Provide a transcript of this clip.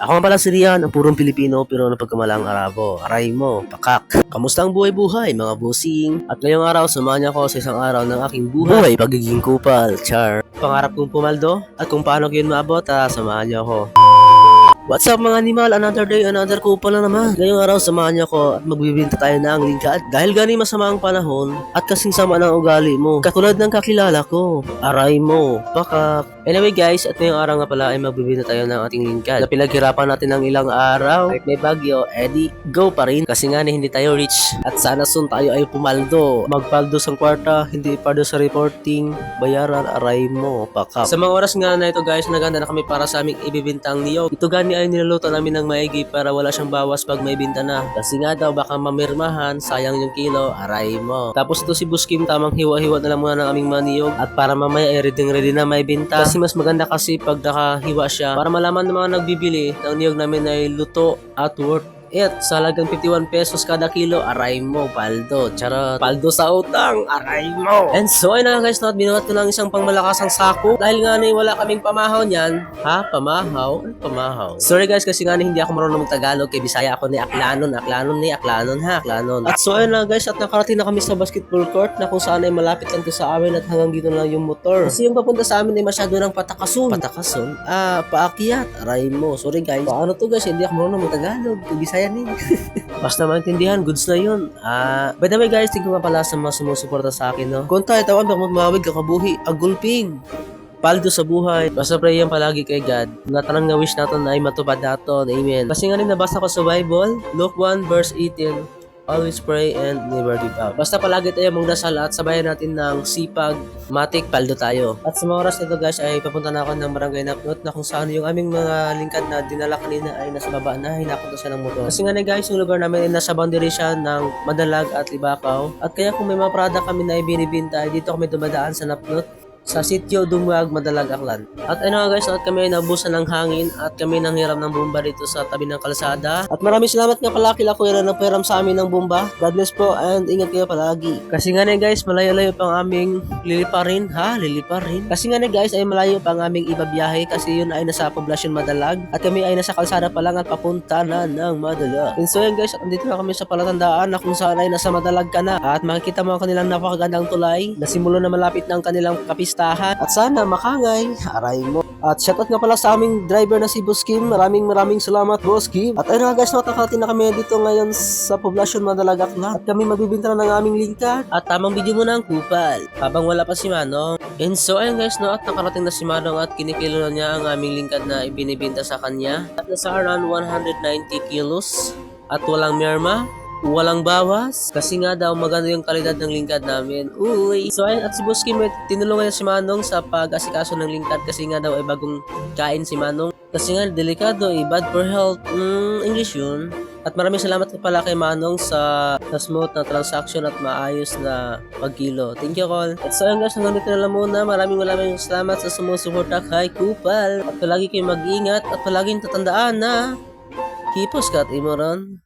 Ako nga pala si Rian, ang purong Pilipino pero napagkamalang Arabo. Aray mo, pakak. Kamusta ang buhay-buhay mga busing? At ngayong araw, samahan niyo ako sa isang araw ng aking buhay pagiging kupal, char. Pangarap kong pumaldo at kung paano ko yun maabot, samahan niyo ako. What's up mga animal? Another day, another kupal na naman. Ngayong araw, samahan niyo ako at magbibinta tayo ng lingkad. Dahil gani masama ang panahon at kasing sama ng ugali mo. Katulad ng kakilala ko. Aray mo, pakak. Anyway guys, at ngayong araw nga pala ay magbibinta tayo ng ating lingkad. Na pinaghirapan natin ng ilang araw. Kahit may bagyo, edi go pa rin. Kasi nga hindi tayo rich. At sana soon tayo ay pumaldo. Magpaldo sa kwarta, hindi pardo sa reporting. Bayaran, aray mo, pakak. Sa mga oras nga na ito guys, naganda na kami para sa aming ibibintang niyog. Ito gani ay niluluto namin ng maigi para wala siyang bawas pag may binta na. Kasi nga daw baka mamirmahan, sayang yung kilo, aray mo. Tapos ito si Buskim, tamang hiwa-hiwa na lang muna ng aming maniyog. At para mamaya ay ready na may binta. Kasi mas maganda kasi pag nakahiwa siya para malaman ng mga nagbibili ng niyog namin ay luto at worth it. Sa halagang 51 pesos kada kilo, aray mo, paldo. Charot. Paldo sa utang, aray mo. And so, ayun na guys, binuhat ko lang isang pangmalakasang sako. Dahil nga wala kaming pamahaw niyan. Ha? Pamahaw? Ano pamahaw? Sorry guys, kasi nga hindi ako marunong mag-Tagalog. Kay Bisaya ako ni Aklanon. Aklanon, ha? Aklanon. At so, ayun na guys, at nakarating na kami sa basketball court na kung saan ay malapit lang to sa amin at hanggang dito lang yung motor. Kasi yung papunta sa amin ay masyado ng patakason. Patakason? Paakyat. Aray mo. Sorry guys. Paano to guys? Hindi ako marunong mag-Tagalog. Kay Bisaya basta maintindihan, goods na yun. By the way guys, tingko nga pala sa mga sumusuporta sa akin, no? Kung tayo tawan, baka magmawig kakabuhi, agulping. Paldo sa buhay. Basta pray yan palagi kay God. Nga tanang nga wish natin ay matupad natin. Amen. Kasi nga rin nabasa ko sa Bible, Luke 1 verse 18, always pray and never give up. Basta palagi tayo mong dasal at sabayan natin ng sipag, matik, paldo tayo. At sa mga oras nito guys ay papunta na ako ng barangay Napnot na kung saan yung aming mga lingkad na dinala kanina ay nasa baba na, hinakot na siya ng motor. Kasi nga guys, yung lugar namin ay nasa boundary siya ng Madalag at Libakaw. At kaya kung may mga product kami na ibinibinta ay dito kami dumadaan sa Napnot sa sitio Dumwag, Madalag, Aklan. At ano nga guys, at kami ay nabusan ng hangin at kami nang hiram ng bomba dito sa tabi ng kalsada. At maraming salamat nga pala kila Kuya na nagpahiram sa amin ng bomba. God bless po and ingat kayo palagi. Kasi nga guys, malayo-layo pang aming liliparin. Liliparin? Kasi nga guys, ay malayo pang aming ibabiyahe kasi yun ay nasa poblasyon Madalag. At kami ay nasa kalsada pa lang at papunta na ng Madalag. And so yun guys, at andito na kami sa palatandaan na kung saan ay nasa Madalag ka na. At makikita mo ang kanilang napakagandang tulay na simulo na malapit ng kanilang kapis at sana makangay, aray mo. At shoutout nga pala sa aming driver na si Boss Kim. Maraming salamat Boss Kim. At ayun nga guys, nakakati na kami dito ngayon sa poblasyon Madalag, Aklan. At kami magbibinta na ng aming lingkad. At tamang video muna ang kupal habang wala pa si Manong. And so ayun guys, at nakarating na si Manong at kinikilo na niya ang aming lingkad na ibinibinta sa kanya. At nasa around 190 kilos at walang merma, walang bawas kasi nga daw maganda yung kalidad ng lingkad namin. Uy! So ayun, at si Boss Kim tinulungan niya si Manong sa pag-asikaso ng lingkad kasi nga daw ay bagong kain si Manong. Kasi nga delikado bad for health. English yun. At maraming salamat pala kay Manong sa smooth na transaction at maayos na pagkilo. Thank you all. At so ayun guys, hanggang dito na lang muna. Maraming salamat sa sumusuporta kay Kupal. At palagi kayong mag-ingat at palaging tatandaan na Kipos kat imoron.